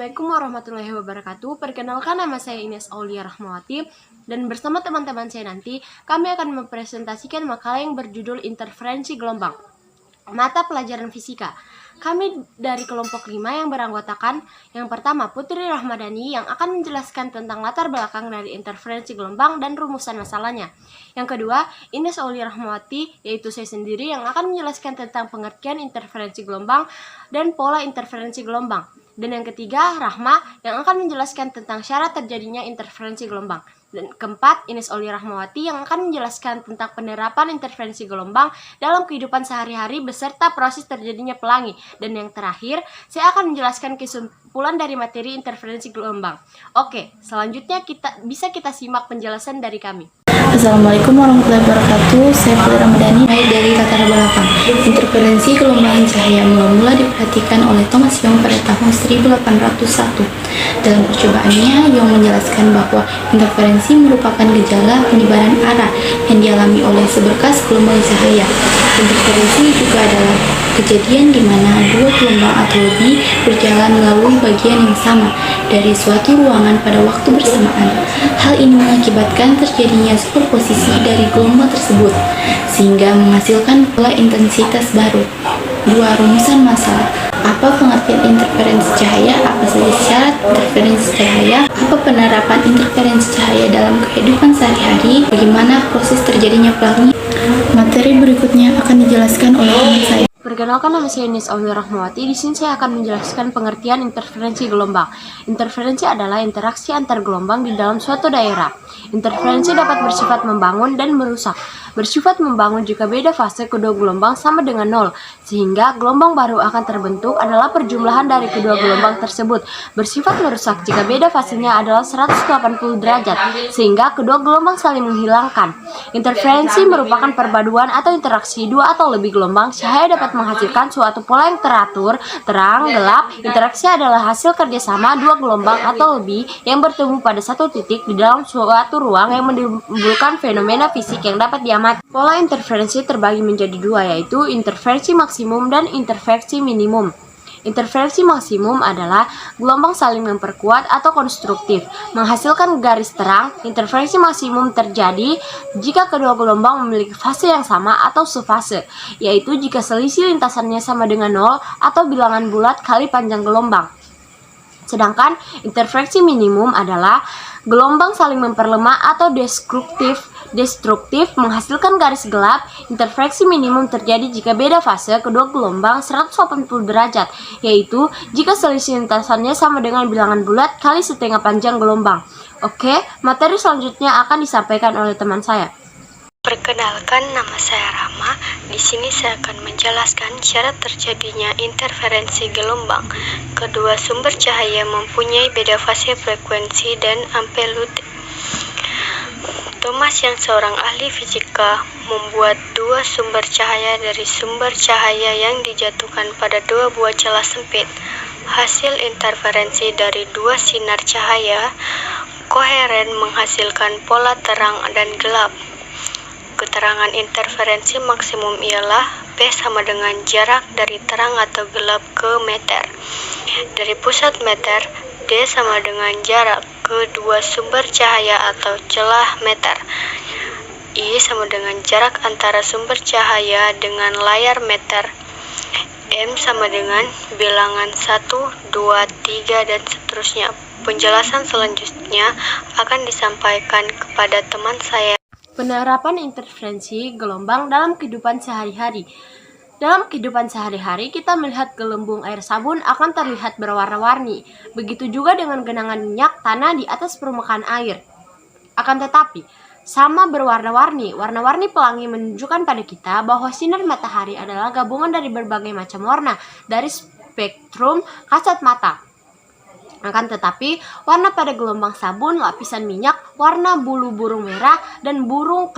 Assalamualaikum warahmatullahi wabarakatuh. Perkenalkan, nama saya Ines Aulia Rahmawati dan bersama teman-teman saya nanti kami akan mempresentasikan makalah yang berjudul Interferensi Gelombang, mata pelajaran fisika. Kami dari kelompok 5 yang beranggotakan yang pertama Putri Rahmadani yang akan menjelaskan tentang latar belakang dari interferensi gelombang dan rumusan masalahnya. Yang kedua, Ines Aulia Rahmawati, yaitu saya sendiri yang akan menjelaskan tentang pengertian interferensi gelombang dan pola interferensi gelombang. Dan yang ketiga, Rahma yang akan menjelaskan tentang syarat terjadinya interferensi gelombang. Dan keempat, Ines Aulia Rahmawati yang akan menjelaskan tentang penerapan interferensi gelombang dalam kehidupan sehari-hari beserta proses terjadinya pelangi. Dan yang terakhir, saya akan menjelaskan kesimpulan dari materi interferensi gelombang. Oke, selanjutnya bisa kita simak penjelasan dari kami. Assalamualaikum warahmatullahi wabarakatuh. Saya Putri Ramadhani dari latar belakang. Interferensi gelombang cahaya mula-mula diperhatikan oleh Thomas Young pada tahun 1801. Dalam percobaannya, Young menjelaskan bahwa interferensi merupakan gejala penyebaran arah yang dialami oleh seberkas gelombang cahaya. Interferensi juga adalah kejadian di mana dua gelombang atau lebih berjalan melalui bagian yang sama dari suatu ruangan pada waktu bersamaan. Hal ini mengakibatkan terjadinya superposisi dari gelombang tersebut, sehingga menghasilkan pola intensitas baru. Dua rumusan masalah. Apa pengertian interferensi cahaya? Apa saja syarat interferensi cahaya? Apa penerapan interferensi cahaya dalam kehidupan sehari-hari? Bagaimana proses terjadinya pelangi? Materi berikutnya akan dijelaskan oleh teman saya. Perkenalkan, nama saya Ines Aulia Rahmawati. Di sini saya akan menjelaskan pengertian interferensi gelombang. Interferensi adalah interaksi antar gelombang di dalam suatu daerah. Interferensi dapat bersifat membangun dan merusak. Bersifat membangun jika beda fase kedua gelombang sama dengan 0, sehingga gelombang baru akan terbentuk adalah perjumlahan dari kedua gelombang tersebut. Bersifat merusak jika beda fasenya adalah 180 derajat, sehingga kedua gelombang saling menghilangkan. Interferensi merupakan perpaduan atau interaksi dua atau lebih gelombang cahaya dapat menghasilkan suatu pola yang teratur, terang, gelap. Interaksi adalah hasil kerjasama dua gelombang atau lebih yang bertemu pada satu titik di dalam suatu ruang yang menimbulkan fenomena fisik yang dapat diamati. Pola interferensi terbagi menjadi dua, yaitu interferensi maksimum dan interferensi minimum. Interferensi maksimum adalah gelombang saling memperkuat atau konstruktif, menghasilkan garis terang. Interferensi maksimum terjadi jika kedua gelombang memiliki fase yang sama atau sefase, yaitu jika selisih lintasannya sama dengan 0 atau bilangan bulat kali panjang gelombang. Sedangkan interferensi minimum adalah gelombang saling memperlemah atau destruktif menghasilkan garis gelap. Interferensi minimum terjadi jika beda fase kedua gelombang 180 derajat, yaitu jika selisih lintasannya sama dengan bilangan bulat kali setengah panjang gelombang. Oke, materi selanjutnya akan disampaikan oleh teman saya. Perkenalkan, nama saya Rama. Di sini saya akan menjelaskan syarat terjadinya interferensi gelombang. Kedua sumber cahaya mempunyai beda fase frekuensi dan amplitude. Thomas yang seorang ahli fisika membuat dua sumber cahaya dari sumber cahaya yang dijatuhkan pada dua buah celah sempit. Hasil interferensi dari dua sinar cahaya koheren menghasilkan pola terang dan gelap. Keterangan interferensi maksimum ialah P sama dengan jarak dari terang atau gelap ke meter. Dari pusat meter, D sama dengan jarak ke dua sumber cahaya atau celah meter. I sama dengan jarak antara sumber cahaya dengan layar meter. M sama dengan bilangan 1, 2, 3, dan seterusnya. Penjelasan selanjutnya akan disampaikan kepada teman saya. Penerapan interferensi gelombang dalam kehidupan sehari-hari. Dalam kehidupan sehari-hari, kita melihat gelembung air sabun akan terlihat berwarna-warni. Begitu juga dengan genangan minyak tanah di atas permukaan air. Akan tetapi, sama berwarna-warni, warna-warni pelangi menunjukkan pada kita bahwa sinar matahari adalah gabungan dari berbagai macam warna dari spektrum kasat mata. Akan tetapi, warna pada gelombang sabun, lapisan minyak, warna bulu burung merah, dan burung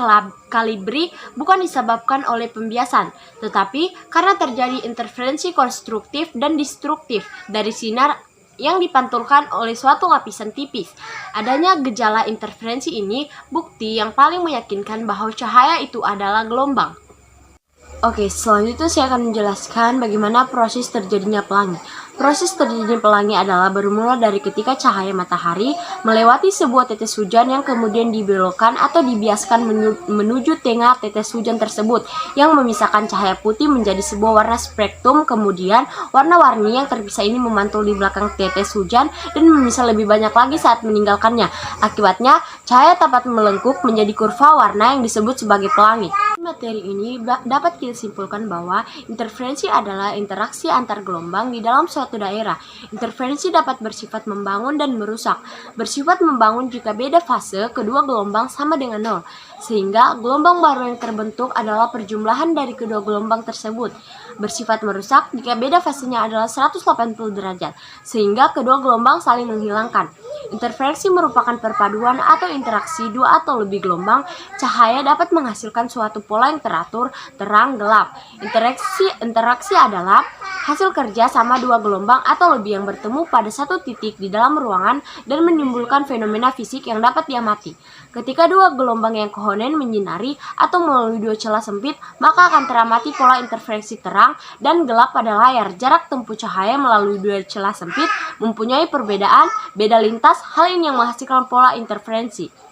kalibri bukan disebabkan oleh pembiasan, tetapi karena terjadi interferensi konstruktif dan destruktif dari sinar yang dipantulkan oleh suatu lapisan tipis. Adanya gejala interferensi ini bukti yang paling meyakinkan bahwa cahaya itu adalah gelombang. Oke, selanjutnya saya akan menjelaskan bagaimana proses terjadinya pelangi. Proses terjadinya pelangi adalah bermula dari ketika cahaya matahari melewati sebuah tetes hujan yang kemudian dibelokkan atau dibiaskan menuju tengah tetes hujan tersebut yang memisahkan cahaya putih menjadi sebuah warna spektrum. Kemudian warna-warni yang terpisah ini memantul di belakang tetes hujan dan memisah lebih banyak lagi saat meninggalkannya. Akibatnya cahaya dapat melengkung menjadi kurva warna yang disebut sebagai pelangi. Materi ini dapat kita simpulkan bahwa interferensi adalah interaksi antar gelombang di dalam suatu daerah. Interferensi dapat bersifat membangun dan merusak. Bersifat membangun jika beda fase kedua gelombang sama dengan nol, sehingga gelombang baru yang terbentuk adalah perjumlahan dari kedua gelombang tersebut. Bersifat merusak jika beda fasenya adalah 180 derajat, sehingga kedua gelombang saling menghilangkan. Interferensi merupakan perpaduan atau interaksi dua atau lebih gelombang cahaya dapat menghasilkan suatu pola yang teratur, terang, gelap. Interaksi adalah hasil kerja sama dua gelombang atau lebih yang bertemu pada satu titik di dalam ruangan dan menimbulkan fenomena fisik yang dapat diamati. Ketika dua gelombang yang kohonen menyinari atau melalui dua celah sempit, maka akan teramati pola interferensi terang dan gelap pada layar. Jarak tempuh cahaya melalui dua celah sempit mempunyai perbedaan, beda lintas, hal ini yang menghasilkan pola interferensi.